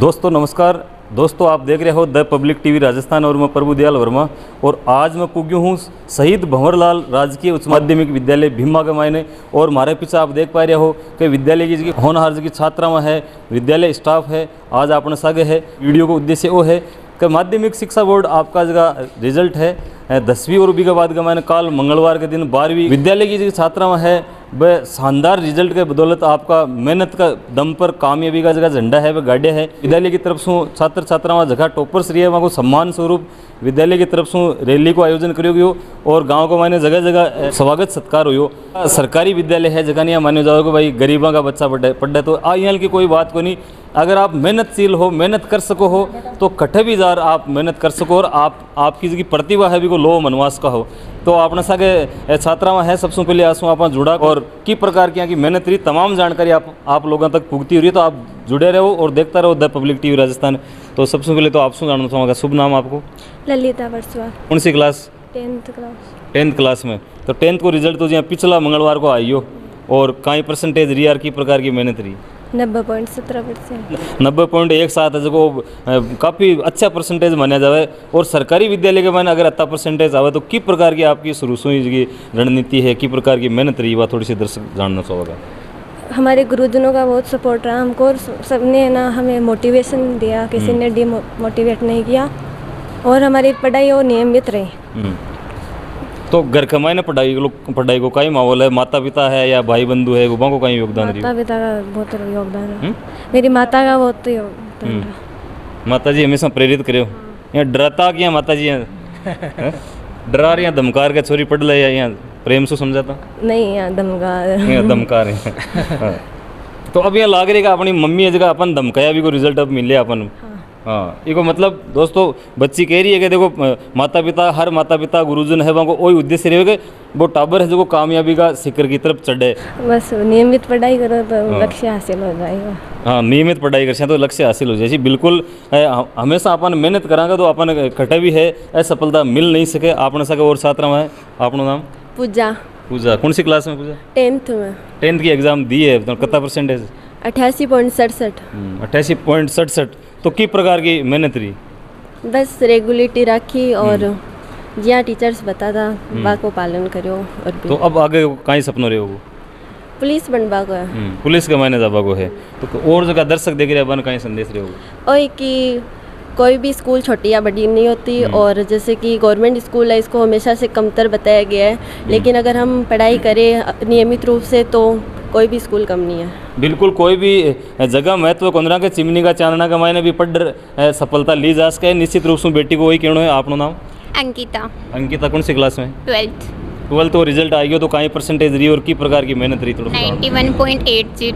दोस्तों नमस्कार। दोस्तों आप देख रहे हो द पब्लिक टीवी राजस्थान और मैं प्रभुदयाल वर्मा। और आज मैं पुग्यो हूँ शहीद भंवरलाल राजकीय उच्च माध्यमिक विद्यालय भीमा के मायने। और हमारे पीछे आप देख पा रहे हो कि विद्यालय की होनहार की छात्राएं है, विद्यालय स्टाफ है। आज आपने सागे है वीडियो का उद्देश्य वो है कि माध्यमिक शिक्षा बोर्ड आपका जगह रिजल्ट है 10वीं और बीघा बाद का मैंने कल मंगलवार के दिन 12वीं विद्यालय की जो छात्राएं है वह शानदार रिजल्ट के बदौलत आपका मेहनत का दम पर कामयाबी का जगह झंडा है वह गाड़िया है। विद्यालय की तरफ से छात्र छात्राओं जगह टॉपर्स रही है वहाँ को सम्मान स्वरूप विद्यालय की तरफ से रैली को आयोजन करो गयो और गांव को माने जगह जगह स्वागत सत्कार हो। सरकारी विद्यालय है जगह नहीं माने जाओ कि भाई गरीबों का बच्चा पढ़े तो यहाँ की कोई बात को नहीं। अगर आप मेहनतशील हो, मेहनत कर सको हो तो कठे भी जार आप मेहनत कर सको और आपकी जो प्रतिभा है भी को लो मनवास का हो तो अपने सागे छात्राएं है सबसे पहले आंसू आप जुड़ा और की प्रकार की यहाँ की मेहनत रही तमाम जानकारी आप लोगों तक पुगती हो रही। तो आप जुड़े रहो और देखता रहो द पब्लिक टीवी राजस्थान। तो सबसे पहले तो आपसे जानना चाहूँगा, शुभ नाम आपको? ललिता वर्षवाल। कौन सी class? 10th class. 10th class में। तो 10th को रिजल्ट तो यहाँ पिछला मंगलवार को आई हो और कई परसेंटेज रही यार की प्रकार की मेहनत रही? 90.17%। 90.17 है जो काफ़ी अच्छा परसेंटेज माना जाए। और सरकारी विद्यालय के माने अगर अच्छा परसेंटेज आवे तो की प्रकार की आपकी शुरू से की रणनीति है, की प्रकार की मेहनत रही वह थोड़ी सी दर्शक जानना चाहोगा? हमारे गुरुजनों का बहुत सपोर्ट रहा हमको और सबने ना हमें मोटिवेशन दिया, किसी ने डिमोटिवेट नहीं किया और हमारी पढ़ाई और नियमित रही। तो घर के मायने पढ़ाई को कई माहौल है? माता पिता है या भाई बंधु है वो को कहीं योगदान रही? माता पिता का बहुत योगदान है। मेरी माता का बहुत योगदान रहा। माता जी हमेशा प्रेरित करे। यहाँ डराता कि माता जी डरा रही धमकार के छोरी पढ़ ले या यहाँ प्रेम से समझाता? नहीं यहाँ धमकार है। तो अब यहाँ लाग रही अपनी मम्मी जगह अपन धमकाया भी को रिजल्ट अब मिले अपन। हाँ ये को मतलब दोस्तों बच्ची कह रही है कि देखो माता पिता हर माता पिता गुरुजन है वहाँ को वही उद्देश्य रहेगा कि वो टाबर है जो कामयाबी का शिखर की तरफ चढ़े। बस नियमित पढ़ाई करो तो लक्ष्य हासिल हो जाएगा। हाँ नियमित पढ़ाई कर तो लक्ष्य हासिल हो जाए। बिल्कुल हमेशा अपन मेहनत करांगे तो अपन कटे भी है सफलता मिल नहीं सके। आपने सके और छात्रा है आपका नाम? पूजा। पूजा कौन सी क्लास में? पूजा 10th में। 10th की एग्जाम दी है तो कितना परसेंटेज? 88.67। 88.67। तो की प्रकार की मेहनत रही? बस रेगुलेटरी रखी और जिया टीचर्स बताता बा को पालन करो। और तो अब आगे कहीं सपनों रहे हो? पुलिस बनवा को है। पुलिस के मायने जाबा को है। तो और जगह दर्शक देख रहे हैं कहीं संदेश रहे हो? और कि कोई भी स्कूल छोटी या बड़ी नहीं होती और जैसे कि गवर्नमेंट स्कूल है इसको हमेशा से कमतर बताया गया है लेकिन अगर हम पढ़ाई करें नियमित रूप से तो कोई भी स्कूल कम नहीं है। बिल्कुल कोई भी जगह महत्व कोंदरा के चिमनी का चानना का मायने भी पढ़ सफलता ली जा सके। निश्चित रूप से बेटी को वही कहना है। आपनो नाम? अंकिता। अंकिता कौन सी क्लास में? 12th। तो रिजल्ट आई गयो तो कहीं परसेंटेज रही और की प्रकार की मेहनत रही? 91.80।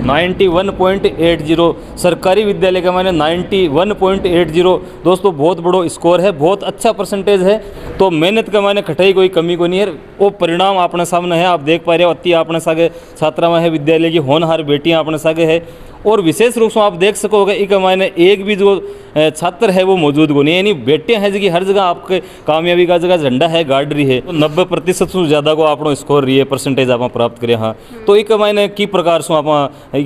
91.80 सरकारी विद्यालय के माने 91.80 दोस्तों बहुत बड़ो स्कोर है, बहुत अच्छा परसेंटेज है। तो मेहनत के माने खटाई कोई कमी को नहीं है। वो परिणाम अपने सामने है, आप देख पा रहे हो। अति अपने सागे छात्रा में है विद्यालय की होनहार बेटियां अपने सागे है और विशेष रूप से आप देख सकोगे एक मायने एक भी जो छात्र है वो मौजूद को नहीं है। यानी बेटियां हैं जी हर जगह आपके कामयाबी का जगह झंडा है गाड़ रही है। तो 90% से ज़्यादा को आपनो स्कोर रही है परसेंटेज आप प्राप्त करें। हाँ तो एक मायने की प्रकार से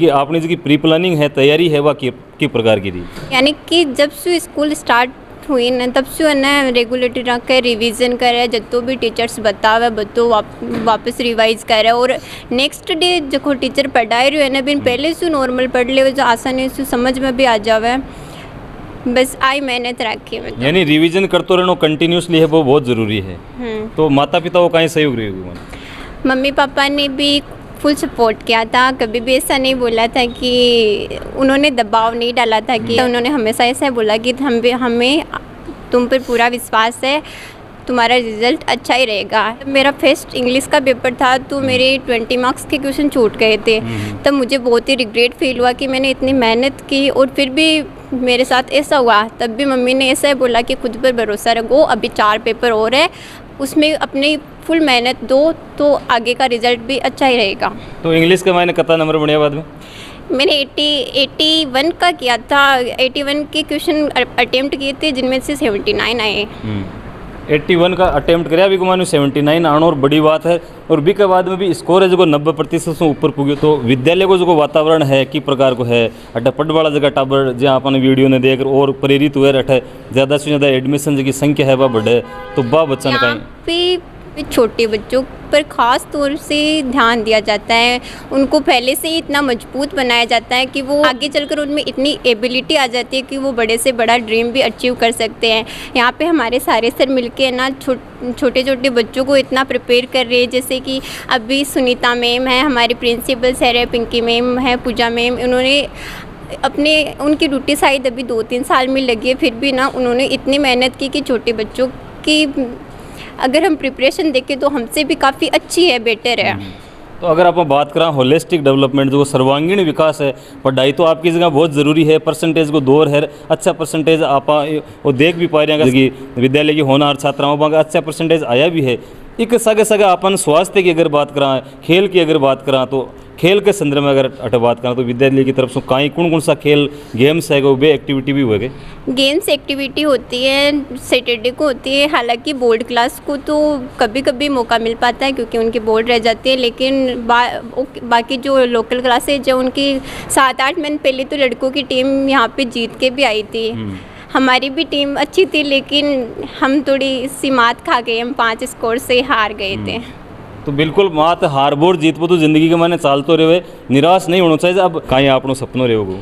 आपने जी प्री प्लानिंग है तैयारी है वह की प्रकार की रही? यानी कि जब से स्कूल स्टार्ट हुई न तब से न रेगुलेटरी रख के रिवीजन करे जो भी टीचर्स बतावे बतो वापस रिवाइज करे और नेक्स्ट डे जो टीचर पढ़ाए रहे हैं बिन पहले से नॉर्मल पढ़ ले जो आसानी से समझ में भी आ जावे। बस आई मेहनत रखी है। यानी रिवीजन करते रहना कंटिन्यूसली है वो बहुत ज़रूरी है। तो माता पिता को कहीं सहयोग रही होगी? मम्मी पापा ने भी फुल सपोर्ट किया था, कभी भी ऐसा नहीं बोला था कि उन्होंने दबाव नहीं डाला था कि उन्होंने हमेशा ऐसा बोला कि हमें तुम पर पूरा विश्वास है, तुम्हारा रिज़ल्ट अच्छा ही रहेगा। मेरा फर्स्ट इंग्लिश का पेपर था तो मेरे 20 मार्क्स के क्वेश्चन छूट गए थे तब मुझे बहुत ही रिग्रेट फील हुआ कि मैंने इतनी मेहनत की और फिर भी मेरे साथ ऐसा हुआ। तब भी मम्मी ने ऐसा बोला कि खुद पर भरोसा रखो, अभी 4 पेपर और है उसमें अपनी फुल मेहनत दो तो आगे का रिजल्ट भी अच्छा ही रहेगा। तो इंग्लिश के मायने कितना नंबर बढ़िया बाद में? मैंने 81 का किया था। 81 के क्वेश्चन अटेम्प्ट किए थे जिनमें से 79 आए। 81 का अटेम्प्ट कराया अभी मानो 79 आनो और बड़ी बात है। और बी के बाद में भी स्कोर है जो 90% से ऊपर पुगे। तो विद्यालय को जो वातावरण है कि प्रकार को है अटे पढ़ वाला जगह टाबर जहाँ अपन वीडियो ने देख और प्रेरित हुए अटे ज़्यादा से ज़्यादा एडमिशन की संख्या है वह बढ़े। तो बा बच्चन का पे छोटे बच्चों पर ख़ास तौर से ध्यान दिया जाता है, उनको पहले से ही इतना मजबूत बनाया जाता है कि वो आगे चलकर उनमें इतनी एबिलिटी आ जाती है कि वो बड़े से बड़ा ड्रीम भी अचीव कर सकते हैं। यहाँ पे हमारे सारे सर मिलके ना छोटे छोटे बच्चों को इतना प्रिपेयर कर रहे हैं। जैसे कि अभी सुनीता मैम है, हमारी प्रिंसिपल सर है, पिंकी मैम है, पूजा मैम, उन्होंने अपने उनकी ड्यूटी शायद अभी 2-3 साल में लगी है, फिर भी ना उन्होंने इतनी मेहनत की कि छोटे बच्चों की अगर हम प्रिपरेशन देखें तो हमसे भी काफ़ी अच्छी है, बेटर है। तो अगर आप बात करें होलिस्टिक डेवलपमेंट जो सर्वांगीण विकास है, पढ़ाई तो आपकी जगह बहुत ज़रूरी है, परसेंटेज को दौर है, अच्छा परसेंटेज आप वो देख भी पा रहे हैं कि विद्यालय की होनहार छात्राओं का अच्छा परसेंटेज आया भी है। एक सगे सगे अपन स्वास्थ्य की अगर बात करें, खेल की अगर बात करें, तो खेल के संदर्भ में अगर अट बात करें तो विद्यालय की तरफ से कहीं कौन सा खेल गेम्स है वो बे एक्टिविटी भी हुए? गेम्स एक्टिविटी होती है, सैटरडे को होती है। हालांकि बोर्ड क्लास को तो कभी कभी मौका मिल पाता है क्योंकि उनकी बोर्ड रह जाती है, लेकिन बाकी जो लोकल क्लासेज जो उनकी 7-8 महीने पहले तो लड़कों की टीम यहाँ पे जीत के भी आई थी। हमारी भी टीम अच्छी थी, लेकिन हम थोड़ी सी मात खा गए, हम 5 स्कोर से हार गए थे। तो बिल्कुल मात हार बोर जीत वो तो जिंदगी के माने चालते रहे, निराश नहीं होना चाहिए। अब कहीं आपनो सपनों रहोगे?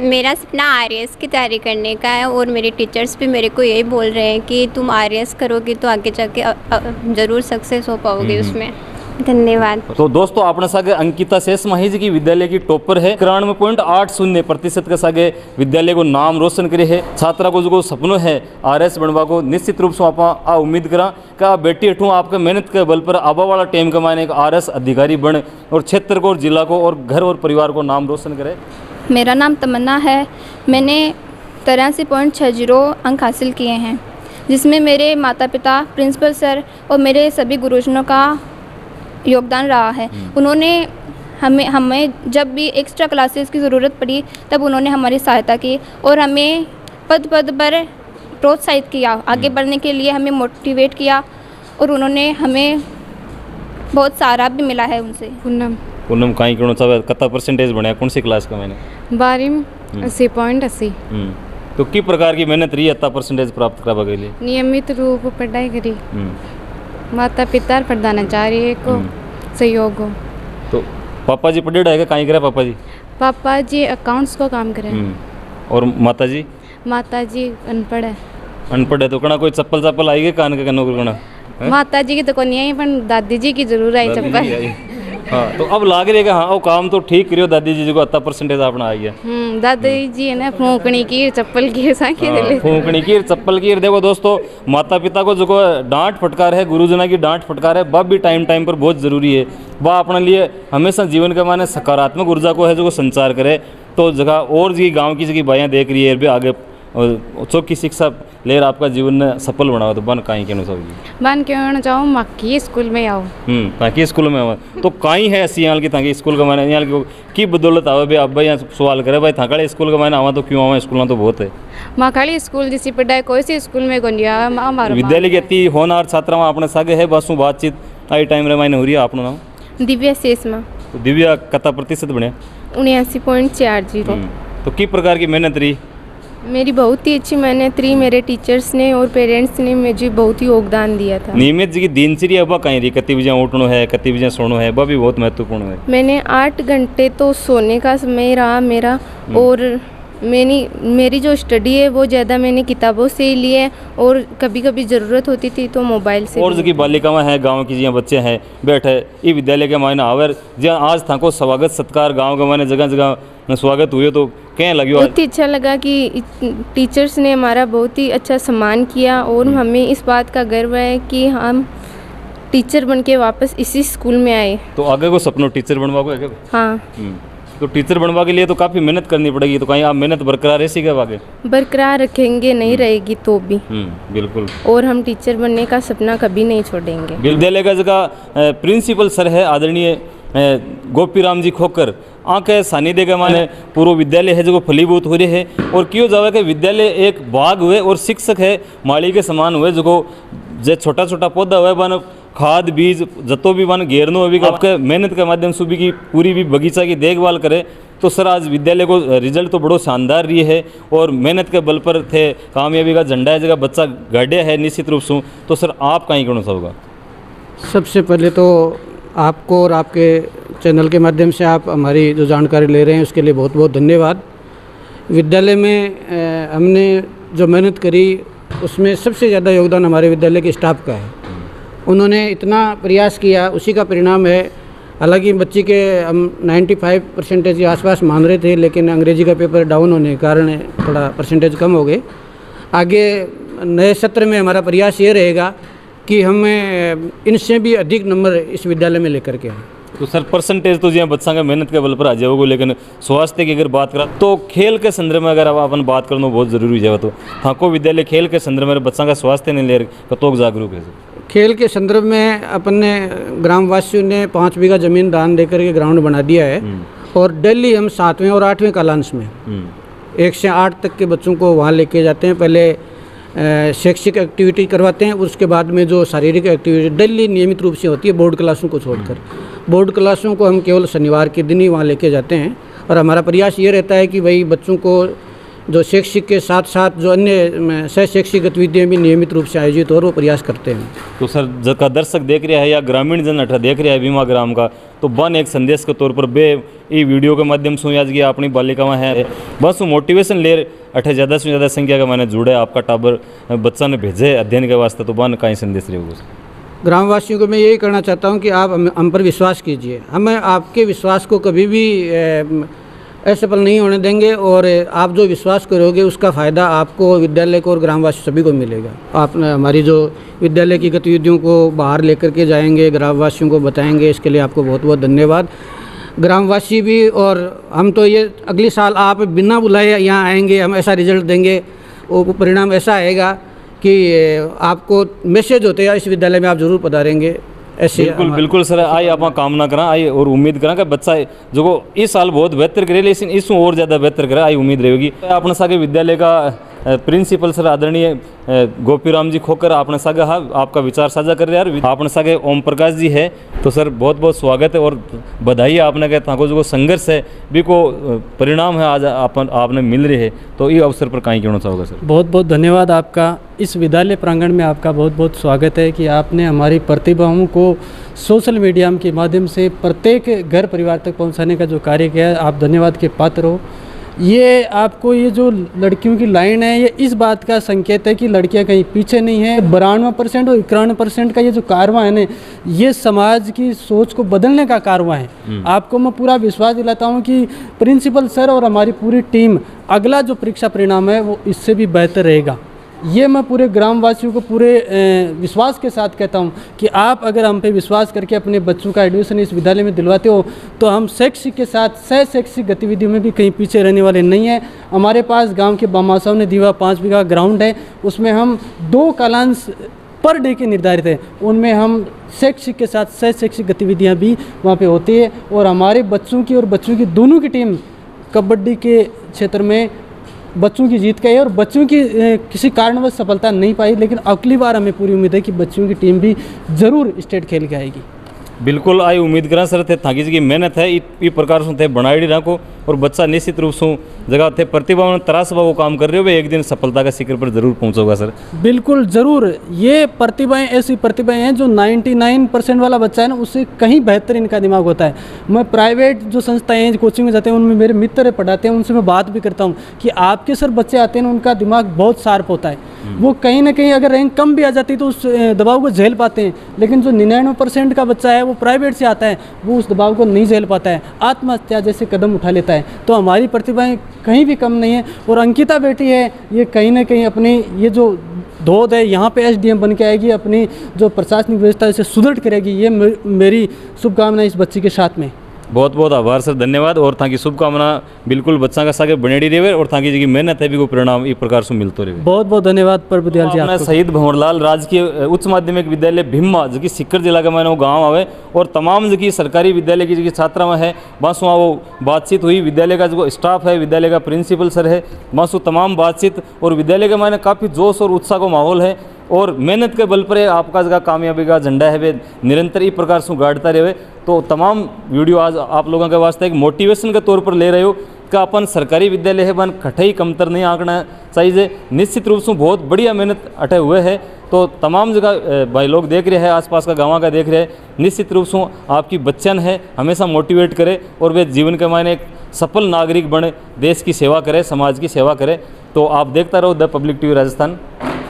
मेरा सपना RAS की तैयारी करने का है और मेरे टीचर्स भी मेरे को यही बोल रहे हैं कि तुम RAS करोगे तो आगे जाके ज़रूर सक्सेस हो पाओगे उसमें। धन्यवाद। तो दोस्तों आपने सागे अंकिता शेष माही जी की विद्यालय की टॉपर है, 93.80% के सागे विद्यालय को नाम रोशन करे है। छात्रा को जो सपनों है RAS बनवा को निश्चित रूप से आप उम्मीद करा कि बेटी हटूँ आपके मेहनत के बल पर आबा वाला टाइम कमाने एक RAS अधिकारी बने और क्षेत्र को और जिला को और घर और परिवार को नाम रोशन करे। मेरा नाम तमन्ना है। मैंने 83.60 अंक हासिल किए हैं, जिसमें मेरे माता पिता, प्रिंसिपल सर और मेरे सभी गुरुजनों का योगदान रहा है। उन्होंने हमें जब भी एक्स्ट्रा क्लासेस की ज़रूरत पड़ी तब उन्होंने हमारी सहायता की और हमें पद पर प्रोत्साहित किया, आगे बढ़ने के लिए हमें मोटिवेट किया और उन्होंने हमें बहुत सहारा भी मिला है उनसे। पूनम कहीं क्यों चाहे कितना परसेंटेज बनाया कौन सी क्लास का मैंने? 12 में 80.80। तो किस प्रकार की मेहनत रही इतना परसेंटेज प्राप्त करवा के लिए? नियमित रूप पढ़ाई करी, माता पिता प्रधानाचार्य को सहयोग हो। तो पापा जी पढ़े है कहीं करे पापा जी? पापा जी अकाउंट्स को काम करे। और माता जी? माता जी अनपढ़ है। अनपढ़ है तो कना कोई चप्पल आई गई कान के नौकरी करना? माता जी की तो कोई नहीं आई पर दादी जी की जरूर आई चप्पल। हाँ तो अब लाग रही है हाँ वो काम तो ठीक करियो, दादी जी को इतना परसेंटेज अपना आई है। दादी जी है ना फूकनी की चप्पल की फूकनी की चप्पल की। देखो दोस्तों माता पिता को जो डांट फटकार है, गुरुजना की डांट फटकार है, वह भी टाइम पर बहुत ज़रूरी है। वह अपने लिए हमेशा जीवन के माने सकारात्मक ऊर्जा को है जो संचार करे। तो जगह और जी गाँव की जगह बाइयाँ देख रही है भी आगे चौकी शिक्षा ले आपका जीवन ने सफल बनाओ। तो बन कहीं कहना चाहिए? बन कहना चाहूँ माकी स्कूल में आओ। ताकि स्कूल में आओ तो कहीं है ऐसी यहाँ की ताकि स्कूल का मैंने यहाँ की बदौलत आवे भाई? अब भाई यहाँ सवाल करे भाई थाकाड़े स्कूल का मैंने आवा तो क्यों आवा? स्कूल तो बहुत है। माखाड़ी स्कूल जिसी पढ़ाई कोई सी स्कूल में को विद्यालय की अति होनहार छात्रा अपने सागे है बसों बातचीत आई टाइम रे मैंने हो रही है। आपनो नाम? दिव्या शेषमा। तो दिव्या कितना प्रतिशत बने? 79.40। तो किस प्रकार की मेहनत रही? मेरी बहुत ही अच्छी मेहनत रही। मेरे टीचर्स ने और पेरेंट्स ने मुझे बहुत ही योगदान दिया था। नियमित जी की दिनचर्या अब कहीं रही? कितनी बजे उठना है, कितनी बजे सोना है, वह भी बहुत महत्वपूर्ण है। मैंने 8 घंटे तो सोने का समय रहा मेरा, और मेरी जो स्टडी है वो ज़्यादा मैंने किताबों से ही ली है और कभी कभी ज़रूरत होती थी तो मोबाइल से। और जो बालिकाएं हैं गांव की, जहाँ बच्चे हैं बैठे ये विद्यालय के मायने आवर जहाँ आज था को स्वागत सत्कार गांव के मायने जगह जगह स्वागत हुए तो क्या लगे? बहुत ही अच्छा लगा कि टीचर्स ने हमारा बहुत ही अच्छा सम्मान किया और हमें इस बात का गर्व है कि हम टीचर बन के वापस इसी स्कूल में आए। तो आगे को सपनों टीचर बनवा को है? हाँ। तो टीचर बनवा के लिए तो काफ़ी मेहनत करनी पड़ेगी, तो कहीं आप मेहनत बरकरार रहेगी आगे? बरकरार रखेंगे, नहीं रहेगी तो भी। बिल्कुल। और हम टीचर बनने का सपना कभी नहीं छोड़ेंगे। विद्यालय का जगह प्रिंसिपल सर है आदरणीय गोपीराम जी खोकर आँके सानिध्य के माने पूर्व विद्यालय है जो फलीभूत हो रहे है। और क्यों जावे कि विद्यालय एक बाग हुए और शिक्षक है माली के समान हुए जो जे छोटा छोटा पौधा हुआ बन खाद बीज जतो भी बन घेरनो अभी आपके मेहनत के माध्यम से भी की पूरी भी बगीचा की देखभाल करे तो सर आज विद्यालय को रिजल्ट तो बड़ो शानदार रही है और मेहनत के बल पर थे कामयाबी का झंडा है जगह बच्चा गाड़िया है निश्चित रूप से। तो सर आप कहीं कहना चाहोगा? सबसे पहले तो आपको और आपके चैनल के माध्यम से आप हमारी जो जानकारी ले रहे हैं उसके लिए बहुत बहुत धन्यवाद। विद्यालय में हमने जो मेहनत करी उसमें सबसे ज़्यादा योगदान हमारे विद्यालय के स्टाफ का है। उन्होंने इतना प्रयास किया, उसी का परिणाम है। हालांकि बच्ची के हम 95% के आसपास मान रहे थे, लेकिन अंग्रेजी का पेपर डाउन होने के कारण थोड़ा परसेंटेज कम हो गए। आगे नए सत्र में हमारा प्रयास ये रहेगा कि हम इनसे भी अधिक नंबर इस विद्यालय में लेकर के आएँ। तो सर परसेंटेज तो जी बच्चा का मेहनत के बल पर आ जाओगे, लेकिन स्वास्थ्य की अगर बात करा तो खेल के संदर्भ में अगर अपन बात करना बहुत जरूरी है। तो थाको विद्यालय खेल के संदर्भ में बच्चा का स्वास्थ्य नहीं ले कतोक जागरूक है? खेल के संदर्भ में अपन ने ग्रामवासियों ने 5 बीघा ज़मीन दान देकर के ग्राउंड बना दिया है और डेली हम 7वें और 8वें कालांश में 1 से 8 तक के बच्चों को वहाँ लेके जाते हैं। पहले शैक्षिक एक्टिविटी करवाते हैं, उसके बाद में जो शारीरिक एक्टिविटी डेली नियमित रूप से होती है बोर्ड क्लासों को छोड़कर। बोर्ड क्लासों को हम केवल शनिवार के दिन ही वहाँ लेके जाते हैं और हमारा प्रयास ये रहता है कि भाई बच्चों को जो शैक्षिक के साथ साथ जो अन्य सह शैक्षिक गतिविधियाँ भी नियमित रूप से आयोजित हो और वो प्रयास करते हैं। तो सर जब दर्शक देख रहा है या ग्रामीण जन अठा देख रहा है भीमा ग्राम का, तो बन एक संदेश के तौर पर बे ये वीडियो के माध्यम से आज की अपनी बालिकाएं हैं बस मोटिवेशन ले अठे ज़्यादा से ज़्यादा संख्या का मैंने जुड़े आपका टाबर बच्चा ने भेजे अध्ययन के वास्ते, तो बन कहीं संदेश रहेगा? ग्रामवासियों को मैं यही कहना चाहता हूँ कि आप हम पर विश्वास कीजिए। हमें आपके विश्वास को कभी भी असफल नहीं होने देंगे और आप जो विश्वास करोगे उसका फ़ायदा आपको, विद्यालय को और ग्रामवासी सभी को मिलेगा। आप हमारी जो विद्यालय की गतिविधियों को बाहर लेकर के जाएंगे, ग्रामवासियों को बताएंगे, इसके लिए आपको बहुत बहुत धन्यवाद। ग्रामवासी भी और हम तो ये अगले साल आप बिना बुलाए यहाँ आएंगे, हम ऐसा रिजल्ट देंगे, वो परिणाम ऐसा आएगा कि आपको मैसेज होते हैं इस विद्यालय में आप जरूर पधारेंगे। ऐसे बिल्कुल सर आई आप कामना करा आई और उम्मीद करा कि बच्चा जो इस साल बहुत बेहतर करे, लेकिन इसमें और ज़्यादा बेहतर करे आई उम्मीद रहेगी। अपने सागे विद्यालय का प्रिंसिपल सर आदरणीय गोपीराम जी खोकर आपने सागे हाँ आपका विचार साझा कर रहे हैं। आपने सागे ओम प्रकाश जी है, तो सर बहुत बहुत स्वागत है और बधाई है आपने कहता को जो संघर्ष है भी को परिणाम है आज आपने मिल रही है। तो ये अवसर पर कहीं कहना चाहोगे सर? बहुत बहुत धन्यवाद आपका। इस विद्यालय प्रांगण में आपका बहुत बहुत स्वागत है कि आपने हमारी प्रतिभाओं को सोशल मीडिया के माध्यम से प्रत्येक घर परिवार तक पहुंचाने का जो कार्य किया है, आप धन्यवाद के पात्र हो। ये आपको ये जो लड़कियों की लाइन है ये इस बात का संकेत है कि लड़कियां कहीं पीछे नहीं है। 92% और 91% का ये जो कारवां है ना, ये समाज की सोच को बदलने का कारवां है। आपको मैं पूरा विश्वास दिलाता हूँ कि प्रिंसिपल सर और हमारी पूरी टीम अगला जो परीक्षा परिणाम है वो इससे भी बेहतर रहेगा। ये मैं पूरे ग्रामवासियों को पूरे विश्वास के साथ कहता हूँ कि आप अगर हम पे विश्वास करके अपने बच्चों का एडमिशन इस विद्यालय में दिलवाते हो तो हम शैक्षिक के साथ सह शैक्षिक गतिविधियों में भी कहीं पीछे रहने वाले नहीं हैं। हमारे पास गांव के बामा साहब ने दिया 5 बीघा ग्राउंड है, उसमें हम 2 कालांश पर डे के निर्धारित है, उनमें हम शैक्षिक के साथ सह शैक्षिक गतिविधियाँ भी वहाँ पर होती है। और हमारे बच्चों की और बच्चों की दोनों की टीम कबड्डी के क्षेत्र में बच्चों की जीत गई और बच्चों की किसी कारणवश सफलता नहीं पाई, लेकिन अगली बार हमें पूरी उम्मीद है कि बच्चों की टीम भी ज़रूर स्टेट खेल के आएगी। बिल्कुल आई उम्मीद करा सर थे थाकी जी की मेहनत है इस प्रकार से थे बनाई रखो और बच्चा निश्चित रूप से जगह थे प्रतिभा में तरासबा वो काम कर रहे हो एक दिन सफलता का शिखर पर जरूर पहुंचोगा सर। बिल्कुल ज़रूर। ये प्रतिभाएं ऐसी प्रतिभाएं हैं जो 99% वाला बच्चा है ना उससे कहीं बेहतर इनका दिमाग होता है। मैं प्राइवेट जो संस्थाएं कोचिंग में जाते हैं उनमें मेरे मित्र पढ़ाते हैं, उनसे मैं बात भी करता हूँ कि आपके सर बच्चे आते हैं उनका दिमाग बहुत शार्प होता है, वो कहीं ना कहीं अगर रैंक कम भी आ जाती है तो उस दबाव को झेल पाते हैं। लेकिन जो 99% का बच्चा है वो प्राइवेट से आता है, वो उस दबाव को नहीं झेल पाता है, आत्महत्या जैसे कदम उठा लेता है। तो हमारी प्रतिभाएं कहीं भी कम नहीं है। और अंकिता बेटी है, ये कहीं ना कहीं अपनी ये जो धोध है यहाँ पे SDM बन के आएगी, अपनी जो प्रशासनिक व्यवस्था इसे सुदृढ़ करेगी। ये मेरी शुभकामना इस बच्ची के साथ में। बहुत बहुत आभार सर, धन्यवाद। और ताकि शुभकामना बिल्कुल बच्चा का सागे बनेड़ी रहे और ताकि जी की मेहनत है भी को परिणाम इस प्रकार से मिलते रहे। बहुत बहुत धन्यवाद प्रभु दयाल जी आपको। शहीद भंवरलाल राजकीय उच्च माध्यमिक विद्यालय भीमा जो कि सीकर जिला का मैंने वो गाँव आवे और तमाम जो कि सरकारी विद्यालय की जो छात्रा में है बस वहाँ वो बातचीत हुई। विद्यालय का जो स्टाफ है, विद्यालय का प्रिंसिपल सर है, बस वो तमाम बातचीत और विद्यालय के मैंने काफ़ी जोश और उत्साह का माहौल है। और मेहनत के बल पर आपका जगह कामयाबी का झंडा है वे निरंतर इस प्रकार से गाड़ता रहे। तो तमाम वीडियो आज आप लोगों के वास्ते एक मोटिवेशन के तौर पर ले रहे हो कि अपन सरकारी विद्यालय है बन खटई कमतर नहीं आंकना चाहिए। निश्चित रूप से बहुत बढ़िया मेहनत अटे हुए है। तो तमाम जगह भाई लोग देख रहे हैं, आसपास का गाँव का देख रहे हैं, निश्चित रूप से आपकी बच्चन है हमेशा मोटिवेट करे और वे जीवन के मायने एक सफल नागरिक बने, देश की सेवा करे, समाज की सेवा करे। तो आप देखता रहो द पब्लिक टीवी राजस्थान।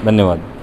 धन्यवाद।